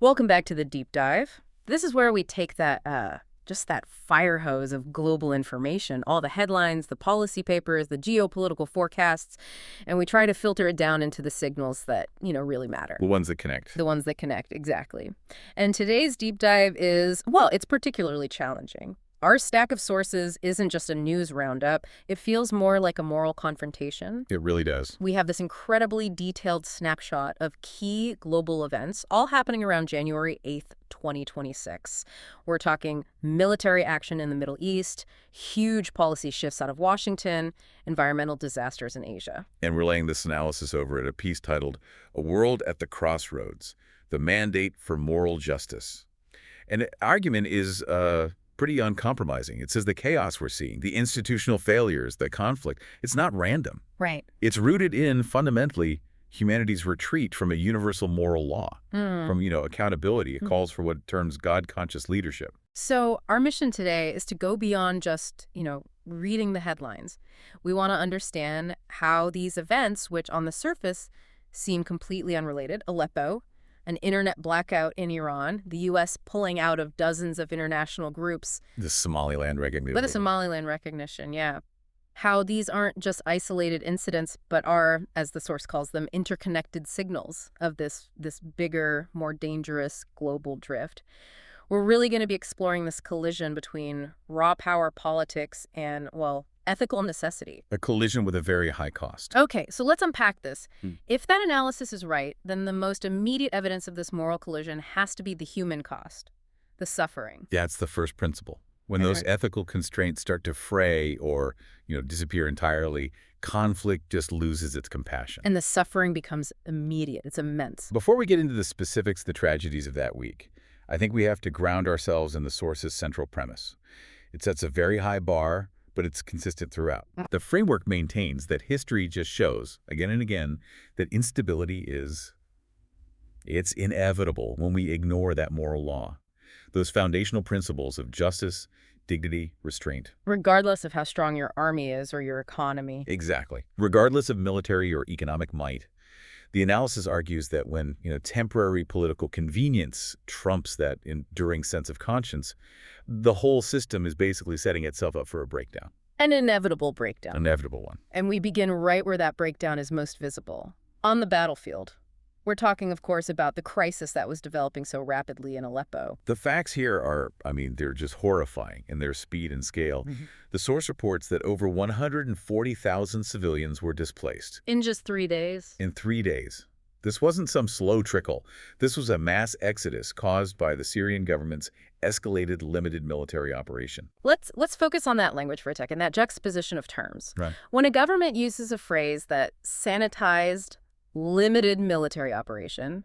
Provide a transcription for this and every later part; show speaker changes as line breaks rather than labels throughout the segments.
Welcome back to the deep dive. This is where we take that, just that fire hose of global information, all the headlines, the policy papers, the geopolitical forecasts, and we try to filter it down into the signals that, really matter.
The ones that connect.
The ones that connect, exactly. And today's deep dive is, well, it's particularly challenging. Our stack of sources isn't just a news roundup. It feels more like a moral confrontation.
It really does.
We have this incredibly detailed snapshot of key global events, all happening around January 8th, 2026. We're talking military action in the Middle East, huge policy shifts out of Washington, environmental disasters in Asia.
And we're laying this analysis over at a piece titled A World at the Crossroads, The Mandate for Moral Justice. And the argument is pretty uncompromising. It says the chaos we're seeing, the institutional failures, the conflict, it's not random.
Right.
It's rooted in, fundamentally, humanity's retreat from a universal moral law, from, accountability. It calls for what it terms God-conscious leadership.
So our mission today is to go beyond just, reading the headlines. We want to understand how these events, which on the surface seem completely unrelated, Aleppo, an internet blackout in Iran, the U.S. pulling out of dozens of international groups.
The Somaliland recognition.
But the Somaliland recognition, yeah. How these aren't just isolated incidents, but are, as the source calls them, interconnected signals of this bigger, more dangerous global drift. We're really going to be exploring this collision between raw power politics and, well, ethical necessity.
A collision with a very high cost.
Okay, so let's unpack this. If that analysis is right, then the most immediate evidence of this moral collision has to be the human cost, the suffering.
That's the first principle. When those ethical constraints start to fray or, disappear entirely, conflict just loses its compassion.
And the suffering becomes immediate. It's immense.
Before we get into the specifics, the tragedies of that week, I think we have to ground ourselves in the source's central premise. It sets a very high bar, but it's consistent throughout. The framework maintains that history just shows, again and again, that instability it's inevitable when we ignore that moral law. Those foundational principles of justice, dignity, restraint.
Regardless of how strong your army is or your economy.
Exactly. Regardless of military or economic might. The analysis argues that when, temporary political convenience trumps that enduring sense of conscience, the whole system is basically setting itself up for a breakdown.
An inevitable breakdown.
Inevitable one.
And we begin right where that breakdown is most visible, on the battlefield. We're talking, of course, about the crisis that was developing so rapidly in Aleppo.
The facts here are, they're just horrifying in their speed and scale. The source reports that over 140,000 civilians were displaced.
In just 3 days?
In 3 days. This wasn't some slow trickle. This was a mass exodus caused by the Syrian government's escalated limited military operation.
Let's focus on that language for a second, that juxtaposition of terms.
Right.
When a government uses a phrase that sanitized limited military operation,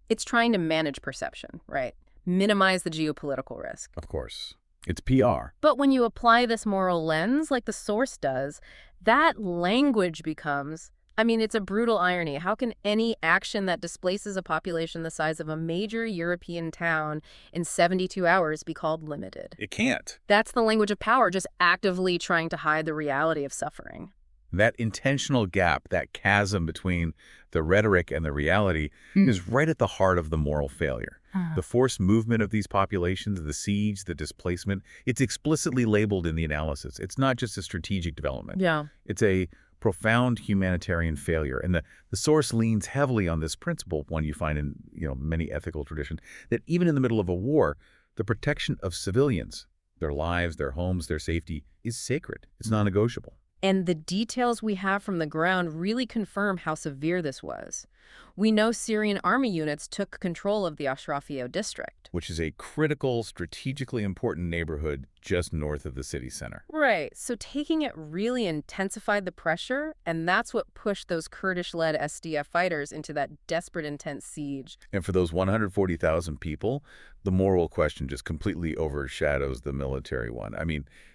it's trying to manage perception, right? Minimize the geopolitical risk.
Of course. It's PR.
But when you apply this moral lens, like the source does, that language becomes, it's a brutal irony. How can any action that displaces a population the size of a major European town in 72 hours be called limited?
It can't.
That's the language of power, just actively trying to hide the reality of suffering.
That intentional gap, that chasm between the rhetoric and the reality is right at the heart of the moral failure. The forced movement of these populations, the siege, the displacement, it's explicitly labeled in the analysis. It's not just a strategic development.
Yeah.
It's a profound humanitarian failure. And the source leans heavily on this principle, one you find in many ethical traditions, that even in the middle of a war, the protection of civilians, their lives, their homes, their safety, is sacred. It's non-negotiable.
And the details we have from the ground really confirm how severe this was. We know Syrian army units took control of the Ashrafio district.
Which is a critical, strategically important neighborhood just north of the city center.
Right. So taking it really intensified the pressure, and that's what pushed those Kurdish-led SDF fighters into that desperate, intense siege.
And for those 140,000 people, the moral question just completely overshadows the military one.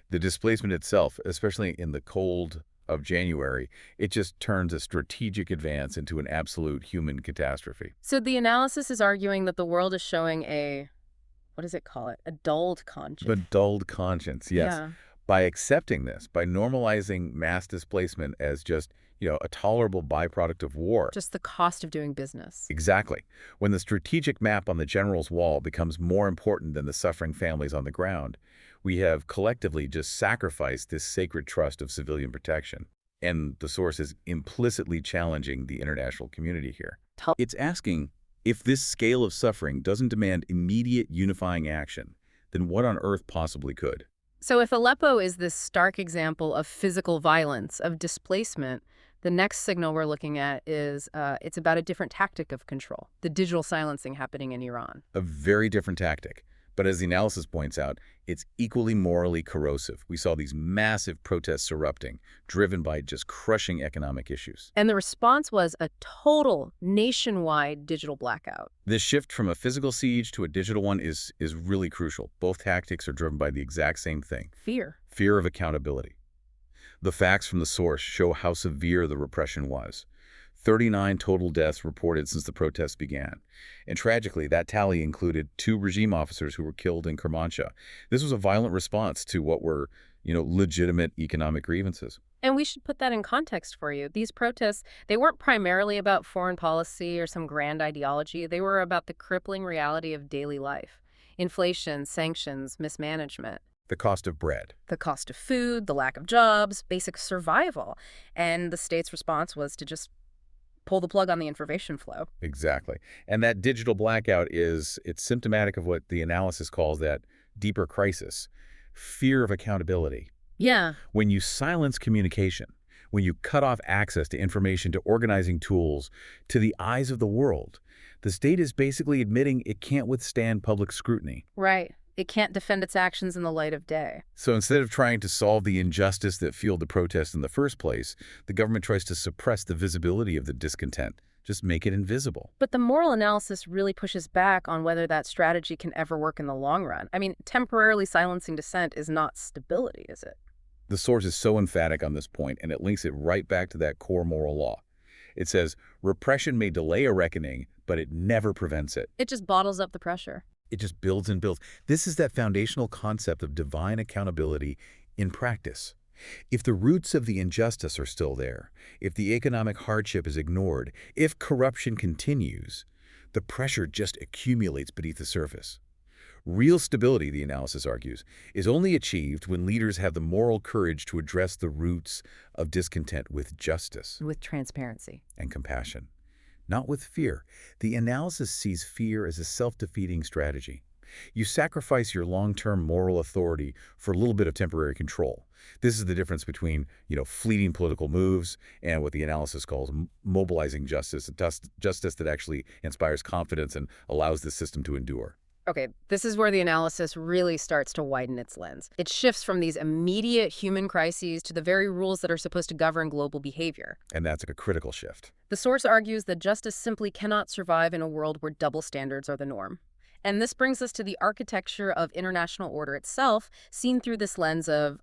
The displacement itself, especially in the cold of January, it just turns a strategic advance into an absolute human catastrophe.
So the analysis is arguing that the world is showing a, what does it call it? A dulled conscience.
A dulled conscience, yes.
Yeah.
By accepting this, by normalizing mass displacement as just a tolerable byproduct of war.
Just the cost of doing business.
Exactly. When the strategic map on the general's wall becomes more important than the suffering families on the ground, we have collectively just sacrificed this sacred trust of civilian protection. And the source is implicitly challenging the international community here. It's asking, if this scale of suffering doesn't demand immediate unifying action, then what on earth possibly could?
So if Aleppo is this stark example of physical violence, of displacement, the next signal we're looking at is it's about a different tactic of control, the digital silencing happening in Iran.
A very different tactic. But as the analysis points out, it's equally morally corrosive. We saw these massive protests erupting, driven by just crushing economic issues.
And the response was a total nationwide digital blackout.
This shift from a physical siege to a digital one is really crucial. Both tactics are driven by the exact same thing.
Fear.
Fear of accountability. The facts from the source show how severe the repression was. 39 total deaths reported since the protests began. And tragically, that tally included 2 regime officers who were killed in Kermanshah. This was a violent response to what were, legitimate economic grievances.
And we should put that in context for you. These protests, they weren't primarily about foreign policy or some grand ideology. They were about the crippling reality of daily life. Inflation, sanctions, mismanagement.
The cost of bread.
The cost of food, the lack of jobs, basic survival. And the state's response was to just pull the plug on the information flow.
Exactly. And that digital blackout it's symptomatic of what the analysis calls that deeper crisis, fear of accountability.
Yeah.
When you silence communication, when you cut off access to information, to organizing tools, to the eyes of the world, the state is basically admitting it can't withstand public scrutiny.
Right. It can't defend its actions in the light of day.
So instead of trying to solve the injustice that fueled the protests in the first place, the government tries to suppress the visibility of the discontent, just make it invisible.
But the moral analysis really pushes back on whether that strategy can ever work in the long run. I mean, temporarily silencing dissent is not stability, is it?
The source is so emphatic on this point, and it links it right back to that core moral law. It says, repression may delay a reckoning, but it never prevents it.
It just bottles up the pressure.
It just builds and builds. This is that foundational concept of divine accountability in practice. If the roots of the injustice are still there, if the economic hardship is ignored, if corruption continues, the pressure just accumulates beneath the surface. Real stability, the analysis argues, is only achieved when leaders have the moral courage to address the roots of discontent with justice.
With transparency.
And compassion. Not with fear. The analysis sees fear as a self-defeating strategy. You sacrifice your long-term moral authority for a little bit of temporary control. This is the difference between, fleeting political moves and what the analysis calls mobilizing justice, justice that actually inspires confidence and allows the system to endure.
Okay, this is where the analysis really starts to widen its lens. It shifts from these immediate human crises to the very rules that are supposed to govern global behavior.
And that's a critical shift.
The source argues that justice simply cannot survive in a world where double standards are the norm. And this brings us to the architecture of international order itself, seen through this lens of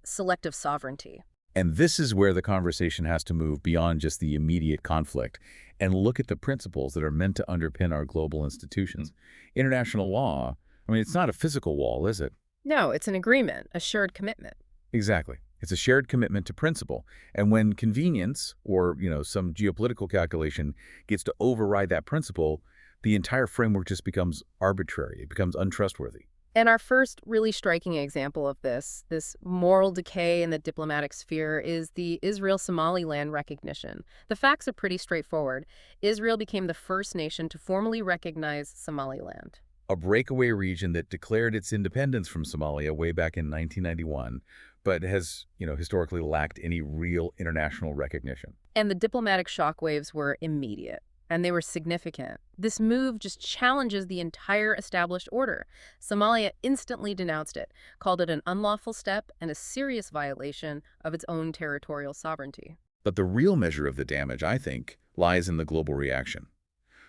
selective sovereignty.
And this is where the conversation has to move beyond just the immediate conflict and look at the principles that are meant to underpin our global institutions. International law, it's not a physical wall, is it?
No, it's an agreement, a shared commitment.
Exactly. It's a shared commitment to principle. And when convenience or, some geopolitical calculation gets to override that principle, the entire framework just becomes arbitrary. It becomes untrustworthy.
And our first really striking example of this moral decay in the diplomatic sphere, is the Israel-Somaliland recognition. The facts are pretty straightforward. Israel became the first nation to formally recognize Somaliland.
A breakaway region that declared its independence from Somalia way back in 1991, but has, historically lacked any real international recognition.
And the diplomatic shockwaves were immediate. And they were significant. This move just challenges the entire established order. Somalia instantly denounced it, called it an unlawful step and a serious violation of its own territorial sovereignty.
But the real measure of the damage, I think, lies in the global reaction.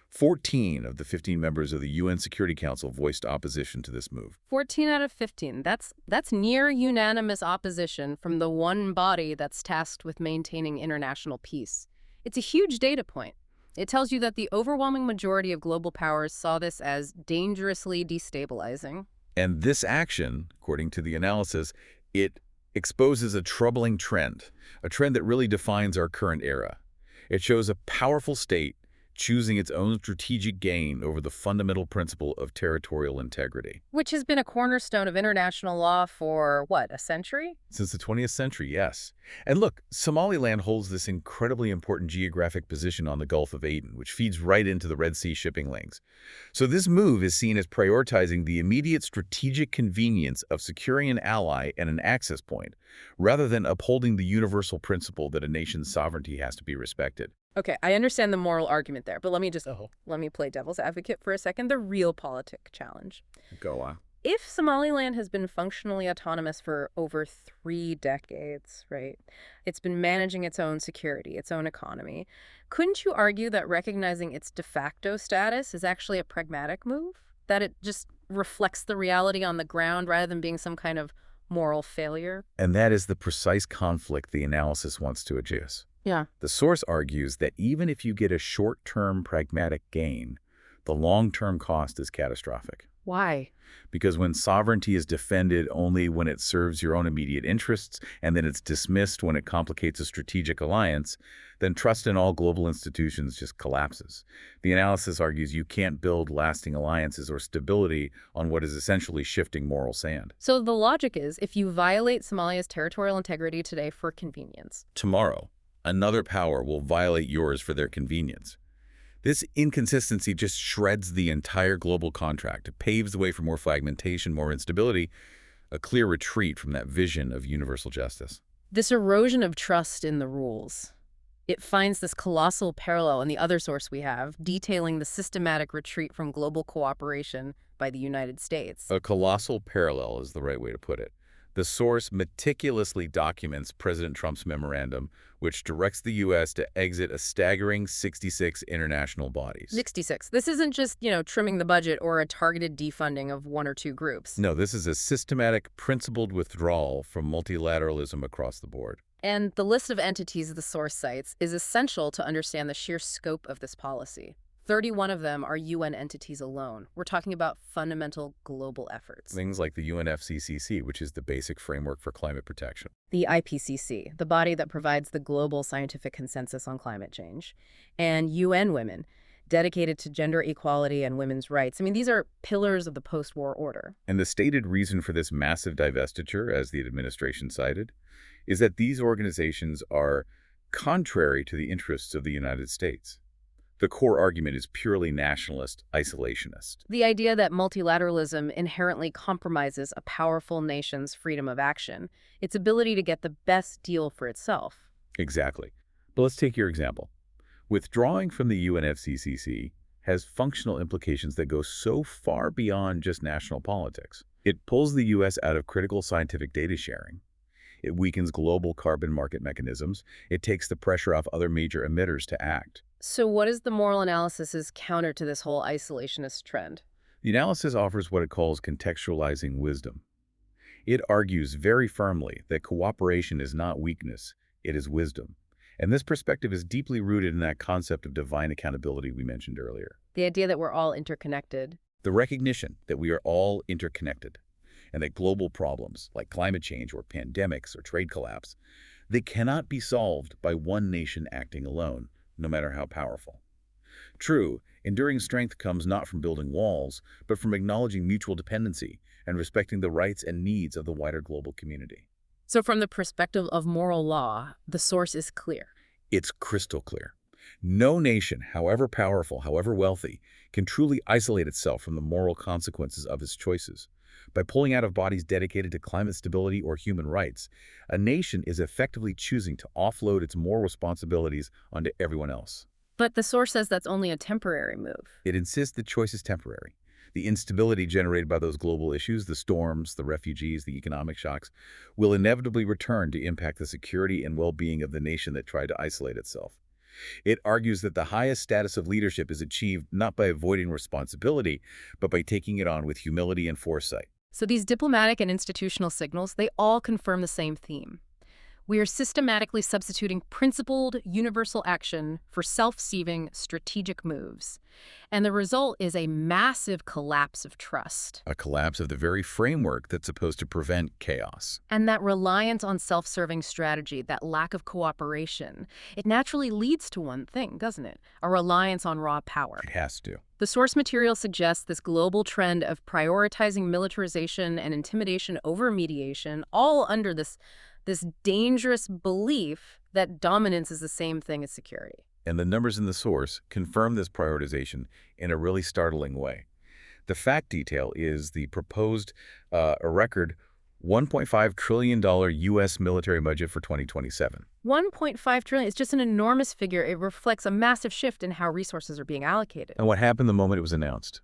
14 of the 15 members of the UN Security Council voiced opposition to this move.
14 out of 15. That's near unanimous opposition from the one body that's tasked with maintaining international peace. It's a huge data point. It tells you that the overwhelming majority of global powers saw this as dangerously destabilizing.
And this action, according to the analysis, it exposes a troubling trend, a trend that really defines our current era. It shows a powerful state choosing its own strategic gain over the fundamental principle of territorial integrity.
Which has been a cornerstone of international law for, what, a century?
Since the 20th century, yes. And look, Somaliland holds this incredibly important geographic position on the Gulf of Aden, which feeds right into the Red Sea shipping lanes. So this move is seen as prioritizing the immediate strategic convenience of securing an ally and an access point, rather than upholding the universal principle that a nation's sovereignty has to be respected.
Okay, I understand the moral argument there, but
Oh,
let me play devil's advocate for a second, the real politic challenge.
go on.
If Somaliland has been functionally autonomous for over 3 decades, right? It's been managing its own security, its own economy. Couldn't you argue that recognizing its de facto status is actually a pragmatic move? That it just reflects the reality on the ground rather than being some kind of moral failure?
And that is the precise conflict the analysis wants to address.
Yeah.
The source argues that even if you get a short-term pragmatic gain, the long-term cost is catastrophic.
Why?
Because when sovereignty is defended only when it serves your own immediate interests, and then it's dismissed when it complicates a strategic alliance, then trust in all global institutions just collapses. The analysis argues you can't build lasting alliances or stability on what is essentially shifting moral sand.
So the logic is, if you violate Somalia's territorial integrity today for convenience,
Tomorrow, another power will violate yours for their convenience. This inconsistency just shreds the entire global contract. It paves the way for more fragmentation, more instability, a clear retreat from that vision of universal justice.
this erosion of trust in the rules, it finds this colossal parallel in the other source we have, detailing the systematic retreat from global cooperation by the United States.
A colossal parallel is the right way to put it. The source meticulously documents President Trump's memorandum, which directs the U.S. to exit a staggering 66 international bodies.
66. This isn't just, trimming the budget or a targeted defunding of one or two groups.
No, this is a systematic, principled withdrawal from multilateralism across the board.
And the list of entities the source cites is essential to understand the sheer scope of this policy. 31 of them are UN entities alone. We're talking about fundamental global efforts.
Things like the UNFCCC, which is the basic framework for climate protection.
The IPCC, the body that provides the global scientific consensus on climate change. And UN Women, dedicated to gender equality and women's rights. I mean, these are pillars of the post-war order.
And the stated reason for this massive divestiture, as the administration cited, is that these organizations are contrary to the interests of the United States. The core argument is purely nationalist, isolationist.
The idea that multilateralism inherently compromises a powerful nation's freedom of action, its ability to get the best deal for itself.
Exactly. But let's take your example. Withdrawing from the UNFCCC has functional implications that go so far beyond just national politics. It pulls the U.S. out of critical scientific data sharing. It weakens global carbon market mechanisms. It takes the pressure off other major emitters to act.
So what is the moral analysis's counter to this whole isolationist trend?
The analysis offers what it calls contextualizing wisdom. It argues very firmly that cooperation is not weakness, it is wisdom. And this perspective is deeply rooted in that concept of divine accountability we mentioned earlier.
The idea that we're all interconnected.
The recognition that we are all interconnected, and that global problems like climate change or pandemics or trade collapse, they cannot be solved by one nation acting alone, no matter how powerful. True, enduring strength comes not from building walls, but from acknowledging mutual dependency and respecting the rights and needs of the wider global community.
So from the perspective of moral law, the source is clear.
It's crystal clear. No nation, however powerful, however wealthy, can truly isolate itself from the moral consequences of its choices. By pulling out of bodies dedicated to climate stability or human rights, a nation is effectively choosing to offload its moral responsibilities onto everyone else.
But the source says that's only a temporary move.
It insists the choice is temporary. The instability generated by those global issues, the storms, the refugees, the economic shocks, will inevitably return to impact the security and well-being of the nation that tried to isolate itself. It argues that the highest status of leadership is achieved not by avoiding responsibility, but by taking it on with humility and foresight.
So these diplomatic and institutional signals, they all confirm the same theme. We are systematically substituting principled, universal action for self-seeving, strategic moves. And the result is a massive collapse of trust.
A collapse of the very framework that's supposed to prevent chaos.
And that reliance on self-serving strategy, that lack of cooperation, it naturally leads to one thing, doesn't it? A reliance on raw power.
It has to.
The source material suggests this global trend of prioritizing militarization and intimidation over mediation, all under this dangerous belief that dominance is the same thing as security.
And the numbers in the source confirm this prioritization in a really startling way. The fact detail is the proposed, a record $1.5 trillion U.S. military budget for 2027.
1.5 trillion is just an enormous figure. It reflects a massive shift in how resources are being allocated.
And what happened the moment it was announced?